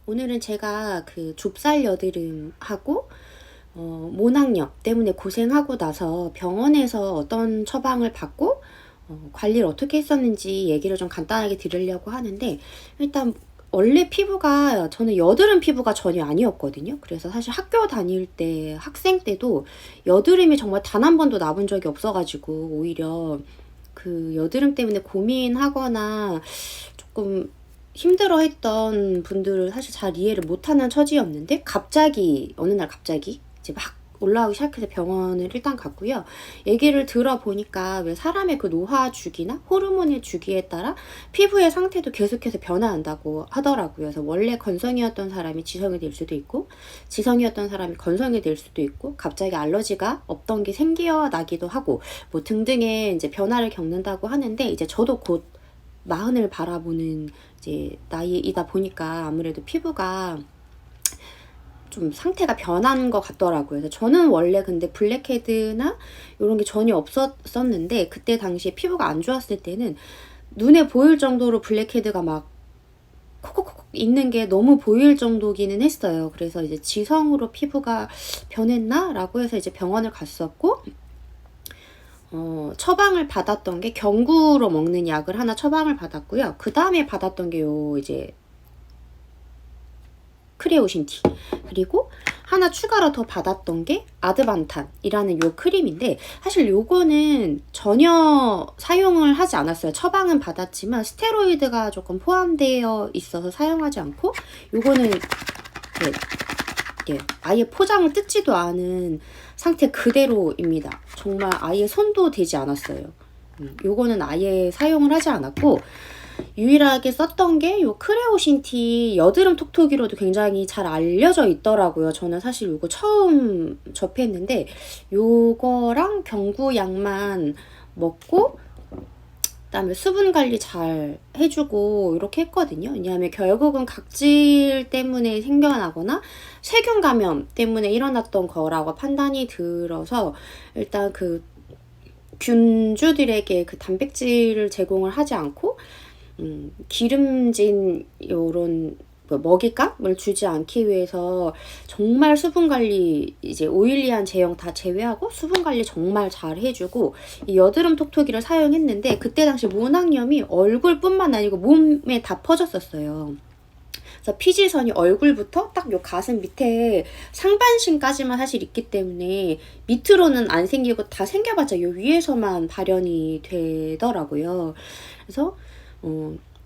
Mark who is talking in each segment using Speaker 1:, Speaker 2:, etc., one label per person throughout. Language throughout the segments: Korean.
Speaker 1: 오늘은 제가 그 좁쌀 여드름하고 모낭염 때문에 고생하고 나서 병원에서 어떤 처방을 받고 관리를 어떻게 했었는지 얘기를 좀 간단하게 드리려고 하는데, 일단 원래 피부가, 저는 여드름 피부가 전혀 아니었거든요. 그래서 사실 학교 다닐 때, 학생 때도 여드름이 정말 단 한 번도 나본 적이 없어가지고 오히려 그 여드름 때문에 고민하거나 조금 힘들어했던 분들을 사실 잘 이해를 못하는 처지였는데, 갑자기 어느 날 갑자기 이제 막 올라오기 시작해서 병원을 일단 갔고요. 얘기를 들어보니까 왜 사람의 그 노화 주기나 호르몬의 주기에 따라 피부의 상태도 계속해서 변화한다고 하더라고요. 그래서 원래 건성이었던 사람이 지성이 될 수도 있고, 지성이었던 사람이 건성이 될 수도 있고, 갑자기 알러지가 없던 게 생겨나기도 하고, 뭐 등등의 이제 변화를 겪는다고 하는데, 이제 저도 곧 마흔을 바라보는 이제 나이이다 보니까 아무래도 피부가 좀 상태가 변한 것 같더라고요. 그래서 저는 원래 근데 블랙헤드나 이런 게 전혀 없었는데, 그때 당시에 피부가 안 좋았을 때는 눈에 보일 정도로 블랙헤드가 막 콕콕콕 있는 게 너무 보일 정도기는 했어요. 그래서 이제 지성으로 피부가 변했나? 라고 해서 이제 병원을 갔었고, 처방을 받았던 게 경구로 먹는 약을 하나 처방을 받았고요. 그 다음에 받았던 게 이제 크레오신티, 그리고 하나 추가로 더 받았던 게 아드반탄이라는 요 크림인데, 사실 요거는 전혀 사용을 하지 않았어요. 처방은 받았지만 스테로이드가 조금 포함되어 있어서 사용하지 않고, 요거는 아예 포장을 뜯지도 않은 상태 그대로입니다. 정말 아예 손도 대지 않았어요. 요거는 아예 사용을 하지 않았고, 유일하게 썼던 게 요 크레오신티 여드름 톡톡이로도 굉장히 잘 알려져 있더라고요. 저는 사실 요거 처음 접했는데, 요거랑 경구약만 먹고 그다음에 수분 관리 잘 해주고 이렇게 했거든요. 왜냐하면 결국은 각질 때문에 생겨나거나 세균 감염 때문에 일어났던 거라고 판단이 들어서, 일단 그 균주들에게 그 단백질을 제공을 하지 않고 기름진 요런 먹잇감을 주지 않기 위해서 정말 수분 관리, 이제 오일리한 제형 다 제외하고 수분 관리 정말 잘 해주고 이 여드름 톡톡이를 사용했는데, 그때 당시 모낭염이 얼굴뿐만 아니고 몸에 다 퍼졌었어요. 그래서 피지선이 얼굴부터 딱 요 가슴 밑에 상반신까지만 사실 있기 때문에 밑으로는 안 생기고, 다 생겨봤자 요 위에서만 발현이 되더라고요. 그래서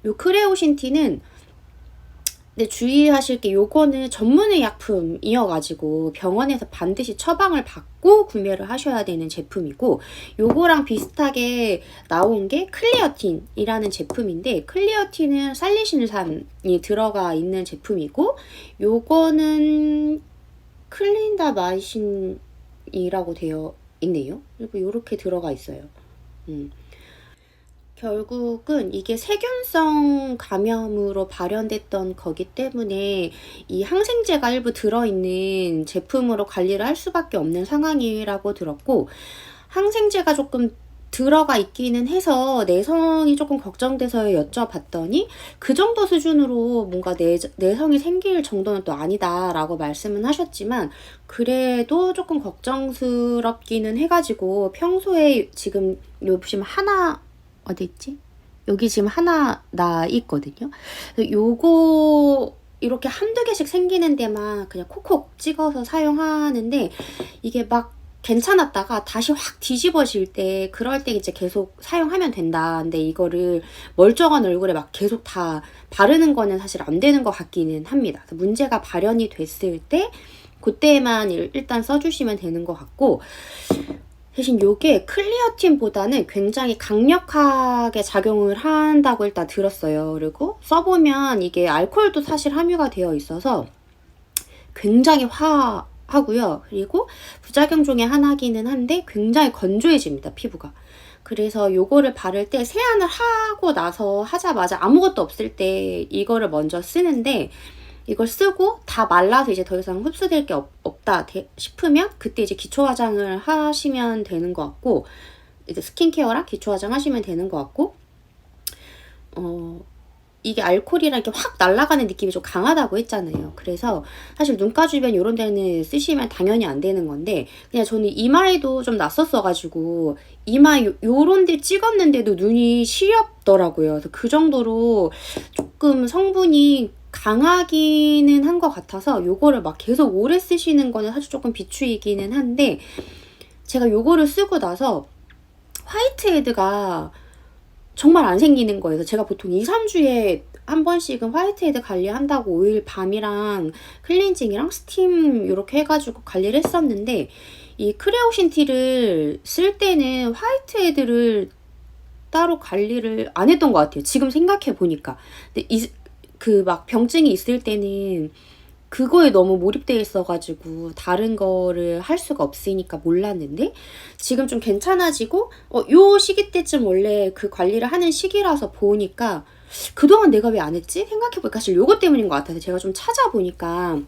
Speaker 1: 요 크레오신티는, 근데 주의하실 게, 요거는 전문의 약품이어가지고 병원에서 반드시 처방을 받고 구매를 하셔야 되는 제품이고, 요거랑 비슷하게 나온 게 클리어틴이라는 제품인데, 클리어틴은 살리신산이 들어가 있는 제품이고, 요거는 클린다마이신이라고 되어 있네요. 그리고 요렇게 들어가 있어요. 결국은 이게 세균성 감염으로 발현됐던 거기 때문에 이 항생제가 일부 들어있는 제품으로 관리를 할 수밖에 없는 상황이라고 들었고, 항생제가 조금 들어가 있기는 해서 내성이 조금 걱정돼서 여쭤봤더니, 그 정도 수준으로 뭔가 내성이 생길 정도는 또 아니다라고 말씀은 하셨지만, 그래도 조금 걱정스럽기는 해가지고, 평소에 지금 요 보시면 하나, 어디 있지? 여기 지금 하나 나 있거든요. 요거 이렇게 한두 개씩 생기는 데만 그냥 콕콕 찍어서 사용하는데, 이게 막 괜찮았다가 다시 확 뒤집어질 때, 그럴 때 이제 계속 사용하면 된다. 근데 이거를 멀쩡한 얼굴에 막 계속 다 바르는 거는 사실 안 되는 것 같기는 합니다. 문제가 발현이 됐을 때 그때만 일단 써주시면 되는 것 같고, 대신 요게 클리어틴보다는 굉장히 강력하게 작용을 한다고 일단 들었어요. 그리고 써보면 이게 알코올도 사실 함유가 되어 있어서 굉장히 화하고요. 그리고 부작용 중에 하나기는 한데 굉장히 건조해집니다, 피부가. 그래서 요거를 바를 때 세안을 하고 나서 하자마자 아무것도 없을 때 이거를 먼저 쓰는데, 이걸 쓰고 다 말라서 이제 더 이상 흡수될 게 없다 싶으면 그때 이제 기초 화장을 하시면 되는 것 같고, 이제 스킨케어랑 기초 화장 하시면 되는 것 같고, 이게 알코올이랑 이렇게 확 날아가는 느낌이 좀 강하다고 했잖아요. 그래서 사실 눈가 주변 이런 데는 쓰시면 당연히 안 되는 건데, 그냥 저는 이마에도 좀 났었어가지고 이마 요런 데 찍었는데도 눈이 시렵더라고요. 그래서 그 정도로 조금 성분이 강하기는 한 것 같아서 요거를 막 계속 오래 쓰시는 거는 사실 조금 비추이기는 한데, 제가 요거를 쓰고 나서 화이트헤드가 정말 안 생기는 거예요. 그래서 제가 보통 2, 3주에 한 번씩은 화이트헤드 관리한다고 오일 밤이랑 클렌징이랑 스팀 이렇게 해가지고 관리를 했었는데, 이 크레오신 티를 쓸 때는 화이트헤드를 따로 관리를 안 했던 것 같아요. 지금 생각해 보니까. 근데 그 막 병증이 있을 때는 그거에 너무 몰입되어 있어가지고 다른 거를 할 수가 없으니까 몰랐는데, 지금 좀 괜찮아지고 요 시기 때쯤 원래 그 관리를 하는 시기라서 보니까 그동안 내가 왜 안 했지? 생각해보니까 사실 요거 때문인 것 같아서 제가 좀 찾아보니까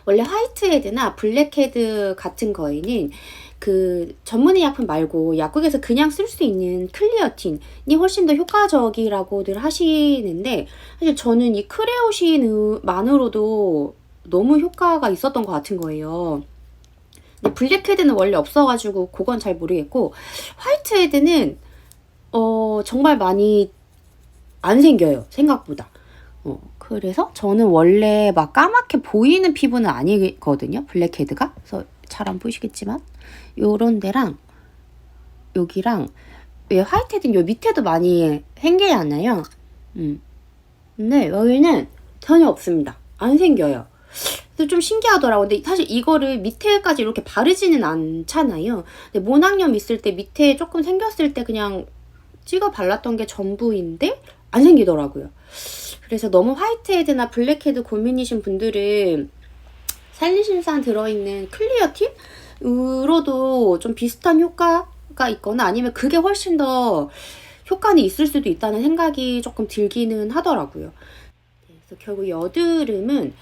Speaker 1: 원래 화이트헤드나 블랙헤드 같은 거에는 그 전문의 약품 말고 약국에서 그냥 쓸 수 있는 클리어틴이 훨씬 더 효과적이라고들 하시는데, 사실 저는 이 크레오신만으로도 너무 효과가 있었던 것 같은 거예요. 근데 블랙헤드는 원래 없어가지고 그건 잘 모르겠고, 화이트헤드는 정말 많이 안 생겨요, 생각보다. 그래서 저는 원래 막 까맣게 보이는 피부는 아니거든요, 블랙헤드가. 그래서 잘 안 보이시겠지만 요런 데랑 여기랑, 왜 화이트헤드는 요 밑에도 많이 생기잖아요. 근데 여기는 전혀 없습니다. 안 생겨요. 그래서 좀 신기하더라고요. 근데 사실 이거를 밑에까지 이렇게 바르지는 않잖아요. 근데 모낭염 있을 때 밑에 조금 생겼을 때 그냥 찍어 발랐던 게 전부인데 안 생기더라고요. 그래서 너무 화이트헤드나 블랙헤드 고민이신 분들은 살리실산 들어있는 클리어틴으로도 좀 비슷한 효과가 있거나 아니면 그게 훨씬 더 효과는 있을 수도 있다는 생각이 조금 들기는 하더라고요. 그래서 결국 여드름은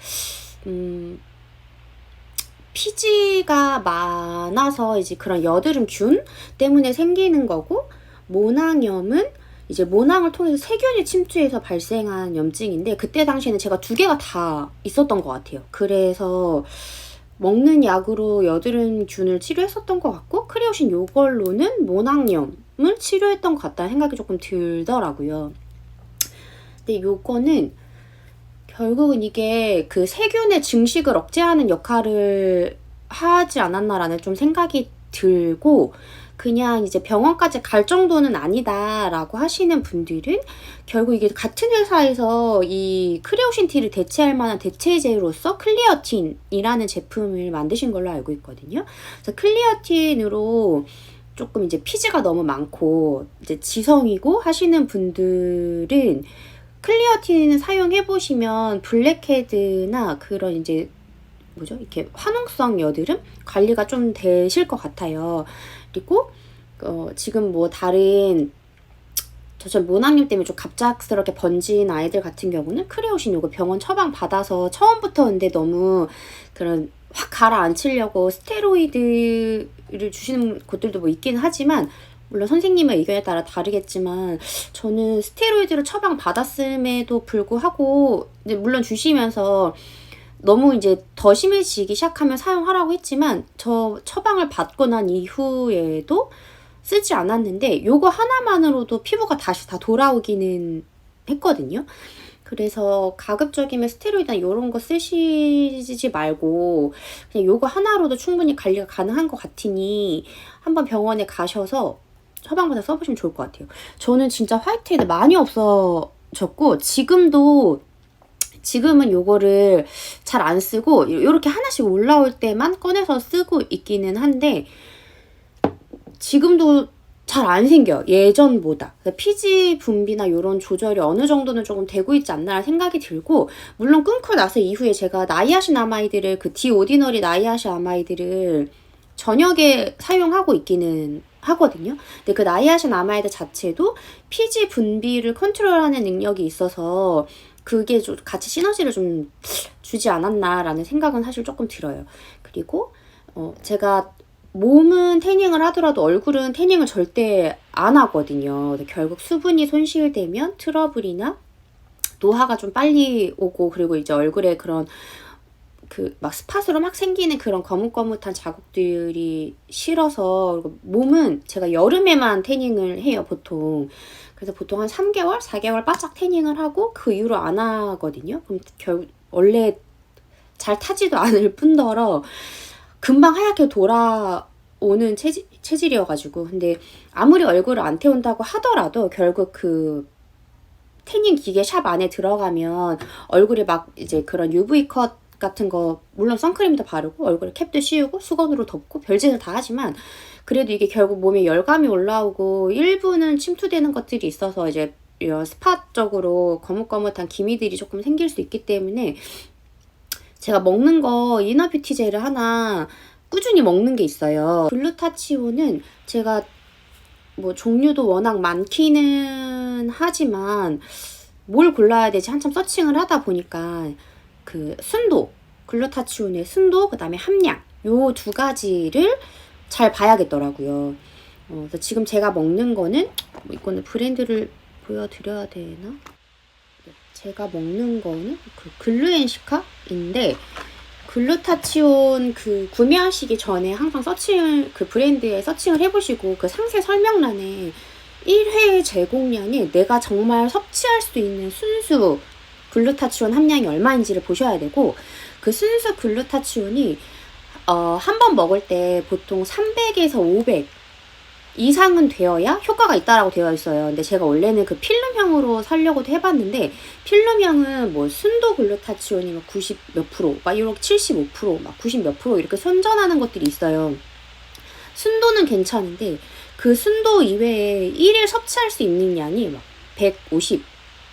Speaker 1: 피지가 많아서 이제 그런 여드름균 때문에 생기는 거고, 모낭염은 이제 모낭을 통해서 세균이 침투해서 발생한 염증인데, 그때 당시에는 제가 두 개가 다 있었던 것 같아요. 그래서 먹는 약으로 여드름균을 치료했었던 것 같고, 크레오신 요걸로는 모낭염을 치료했던 것 같다는 생각이 조금 들더라고요. 근데 요거는 결국은 이게 그 세균의 증식을 억제하는 역할을 하지 않았나라는 좀 생각이 들고, 그냥 이제 병원까지 갈 정도는 아니다라고 하시는 분들은 결국 이게 같은 회사에서 이 크레오신 티를 대체할 만한 대체제로서 클리어틴이라는 제품을 만드신 걸로 알고 있거든요. 그래서 클리어틴으로 조금 이제 피지가 너무 많고 이제 지성이고 하시는 분들은 클리어틴을 사용해 보시면 블랙헤드나 그런 이제 뭐죠? 이렇게 화농성 여드름 관리가 좀 되실 것 같아요. 그리고 지금 뭐 다른 저처럼 모낭염 때문에 좀 갑작스럽게 번진 아이들 같은 경우는 크레오신 요거 병원 처방 받아서 처음부터 근데 너무 그런 확 가라앉히려고 스테로이드를 주시는 곳들도 뭐 있긴 하지만, 물론 선생님의 의견에 따라 다르겠지만 저는 스테로이드를 처방 받았음에도 불구하고 이제 물론 주시면서 너무 이제 더 심해지기 시작하면 사용하라고 했지만, 저 처방을 받고 난 이후에도 쓰지 않았는데 요거 하나만으로도 피부가 다시 다 돌아오기는 했거든요. 그래서 가급적이면 스테로이드나 이런 거 쓰시지 말고 그냥 요거 하나로도 충분히 관리가 가능한 것 같으니 한번 병원에 가셔서 처방받아 써보시면 좋을 것 같아요. 저는 진짜 화이트헤드 많이 없어졌고, 지금은 요거를 잘 안 쓰고 이렇게 하나씩 올라올 때만 꺼내서 쓰고 있기는 한데, 지금도 잘 안 생겨요, 예전보다. 피지 분비나 이런 조절이 어느 정도는 조금 되고 있지 않나 생각이 들고, 물론 끊고 나서 이후에 제가 나이아신아마이드를 그 디오디너리 나이아신아마이드를 저녁에 사용하고 있기는 하거든요. 근데 그 나이아신아마이드 자체도 피지 분비를 컨트롤하는 능력이 있어서 그게 좀 같이 시너지를 좀 주지 않았나라는 생각은 사실 조금 들어요. 그리고 제가 몸은 태닝을 하더라도 얼굴은 태닝을 절대 안 하거든요. 결국 수분이 손실되면 트러블이나 노화가 좀 빨리 오고, 그리고 이제 얼굴에 그런 그 막 스팟으로 막 생기는 그런 거뭇거뭇한 자국들이 싫어서. 그리고 몸은 제가 여름에만 태닝을 해요, 보통. 그래서 보통 한 3개월, 4개월 바짝 태닝을 하고 그 이후로 안 하거든요. 그럼 원래 잘 타지도 않을 뿐더러 금방 하얗게 돌아오는 체질이어가지고. 근데 아무리 얼굴을 안 태운다고 하더라도 결국 그 태닝 기계 샵 안에 들어가면 얼굴에 막 이제 그런 UV 컷 같은 거, 물론 선크림도 바르고 얼굴에 캡도 씌우고 수건으로 덮고 별짓을 다 하지만, 그래도 이게 결국 몸에 열감이 올라오고 일부는 침투되는 것들이 있어서 이제 이런 스팟적으로 거뭇거뭇한 기미들이 조금 생길 수 있기 때문에, 제가 먹는 거 이너뷰티 젤을 하나 꾸준히 먹는 게 있어요. 글루타치온은 제가 뭐 종류도 워낙 많기는 하지만 뭘 골라야 되지 한참 서칭을 하다 보니까 그 순도, 글루타치온의 순도, 그 다음에 함량, 요 두 가지를 잘 봐야겠더라고요. 그래서 지금 제가 먹는 거는, 이거는 브랜드를 보여드려야 되나? 제가 먹는 거는 그 글루엔시카인데, 글루타치온 그 구매하시기 전에 항상 그 브랜드에 서칭을 해보시고 그 상세 설명란에 1회 제공량에 내가 정말 섭취할 수 있는 순수 글루타치온 함량이 얼마인지를 보셔야 되고, 그 순수 글루타치온이 한 번 먹을 때 보통 300에서 500 이상은 되어야 효과가 있다라고 되어 있어요. 근데 제가 원래는 그 필름형으로 사려고도 해봤는데, 필름형은 뭐 순도 글루타치온이 막 90 몇 프로, 막 이렇게 75%, 막 90 몇 프로 이렇게 선전하는 것들이 있어요. 순도는 괜찮은데 그 순도 이외에 1일 섭취할 수 있는 양이 막 150,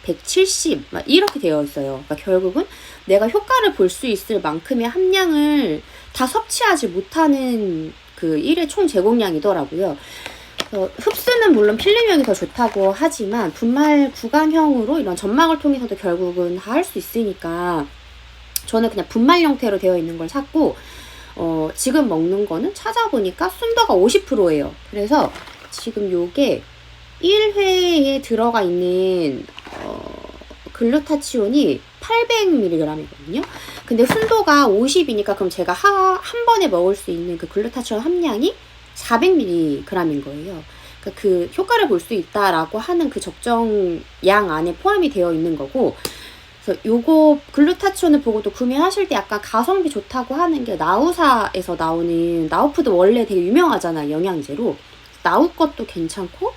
Speaker 1: 170 막 이렇게 되어 있어요. 그러니까 결국은 내가 효과를 볼 수 있을 만큼의 함량을 다 섭취하지 못하는 그 1회 총 제공량이더라고요. 흡수는 물론 필름형이 더 좋다고 하지만 분말 구간형으로 이런 점막을 통해서도 결국은 다 할 수 있으니까 저는 그냥 분말 형태로 되어 있는 걸 샀고, 지금 먹는 거는 찾아보니까 순도가 50%예요. 그래서 지금 요게 1회에 들어가 있는 글루타치온이 800mg이거든요. 근데 순도가 50이니까 그럼 제가 한 번에 먹을 수 있는 그 글루타치온 함량이 400mg인 거예요. 그러니까 그 효과를 볼 수 있다라고 하는 그 적정 양 안에 포함이 되어 있는 거고, 그래서 요거 글루타치온을 보고도 구매하실 때 약간 가성비 좋다고 하는 게 나우사에서 나오는, 나우푸드 원래 되게 유명하잖아, 영양제로. 나우 것도 괜찮고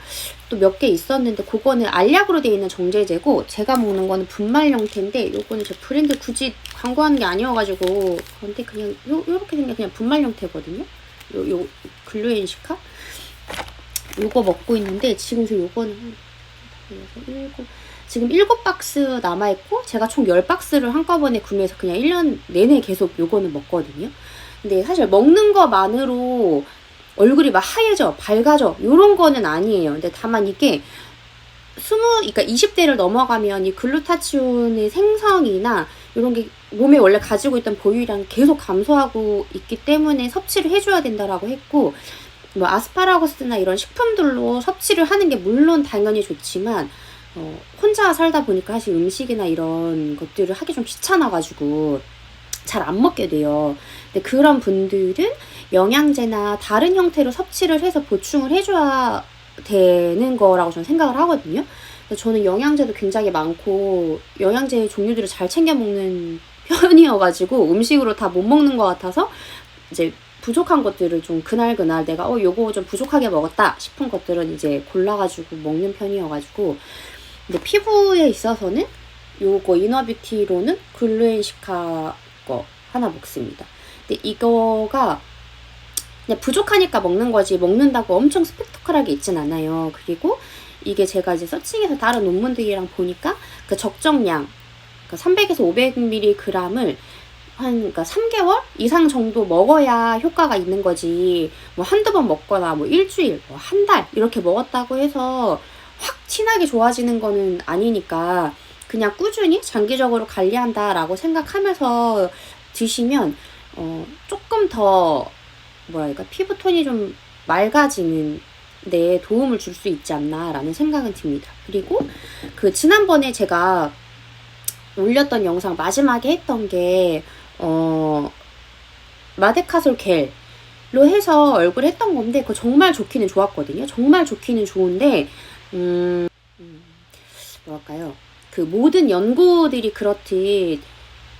Speaker 1: 또 몇 개 있었는데 그거는 알약으로 되어 있는 정제제고, 제가 먹는 거는 분말 형태인데, 요거는 저 브랜드 굳이 광고하는 게 아니어가지고 근데 그냥 요렇게 생긴 그냥 분말 형태거든요. 요 글루엔시카 요거 먹고 있는데, 지금 저 요거는 지금 7박스 남아있고, 제가 총 10박스를 한꺼번에 구매해서 그냥 1년 내내 계속 요거는 먹거든요. 근데 사실 먹는 거만으로 얼굴이 막 하얘져, 밝아져, 요런 거는 아니에요. 근데 다만 이게 그러니까 20대를 넘어가면 이 글루타치온의 생성이나 이런 게 몸에 원래 가지고 있던 보유량이 계속 감소하고 있기 때문에 섭취를 해줘야 된다라고 했고, 뭐 아스파라거스나 이런 식품들로 섭취를 하는 게 물론 당연히 좋지만, 혼자 살다 보니까 사실 음식이나 이런 것들을 하기 좀 귀찮아가지고 잘 안 먹게 돼요. 근데 그런 분들은 영양제나 다른 형태로 섭취를 해서 보충을 해줘야 되는 거라고 저는 생각을 하거든요. 그래서 저는 영양제도 굉장히 많고 영양제 종류들을 잘 챙겨 먹는 편이어가지고 음식으로 다 못 먹는 것 같아서 이제 부족한 것들을 좀 그날 내가 요거 좀 부족하게 먹었다 싶은 것들은 이제 골라가지고 먹는 편이어가지고. 근데 피부에 있어서는 요거 이너뷰티로는 글루엔시카 거 하나 먹습니다. 근데 이거가 그냥 부족하니까 먹는 거지, 먹는다고 엄청 스펙터클하게 있진 않아요. 그리고 이게 제가 이제 서칭해서 다른 논문들이랑 보니까 그 적정량, 그러니까 300에서 500mg을 그러니까 3개월 이상 정도 먹어야 효과가 있는 거지, 뭐 한두 번 먹거나 뭐 일주일, 뭐 한 달 이렇게 먹었다고 해서 확 티나게 좋아지는 거는 아니니까 그냥 꾸준히 장기적으로 관리한다라고 생각하면서 드시면 조금 더 뭐랄까 피부톤이 좀 맑아지는 데 도움을 줄 수 있지 않나라는 생각은 듭니다. 그리고 그 지난번에 제가 올렸던 영상 마지막에 했던 게 마데카솔 겔로 해서 얼굴 했던 건데 그거 정말 좋기는 좋았거든요. 정말 좋기는 좋은데 뭐랄까요, 그 모든 연구들이 그렇듯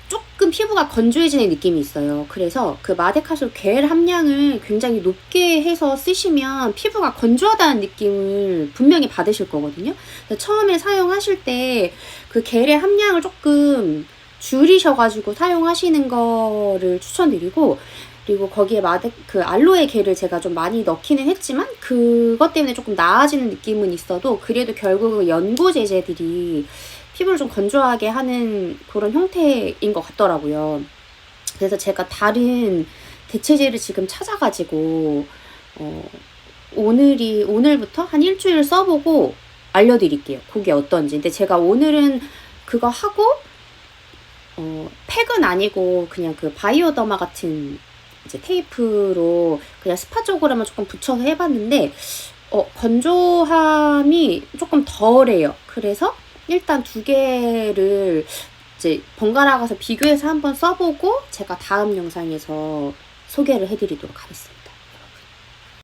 Speaker 1: 조금 피부가 건조해지는 느낌이 있어요. 그래서 그 마데카솔 겔 함량을 굉장히 높게 해서 쓰시면 피부가 건조하다는 느낌을 분명히 받으실 거거든요. 그래서 처음에 사용하실 때 그 겔의 함량을 조금 줄이셔가지고 사용하시는 거를 추천드리고, 그리고 거기에 그 알로에 겔을 제가 좀 많이 넣기는 했지만 그것 때문에 조금 나아지는 느낌은 있어도 그래도 결국 연고 제제들이 피부를 좀 건조하게 하는 그런 형태인 것 같더라고요. 그래서 제가 다른 대체제를 지금 찾아가지고 오늘부터 한 일주일 써보고 알려드릴게요. 그게 어떤지. 근데 제가 오늘은 그거 하고 팩은 아니고 그냥 그 바이오더마 같은 이제 테이프로 그냥 스파 쪽으로만 조금 붙여서 해봤는데 건조함이 조금 덜해요. 그래서 일단 두 개를 이제 번갈아 가서 비교해서 한번 써보고 제가 다음 영상에서 소개를 해드리도록 하겠습니다.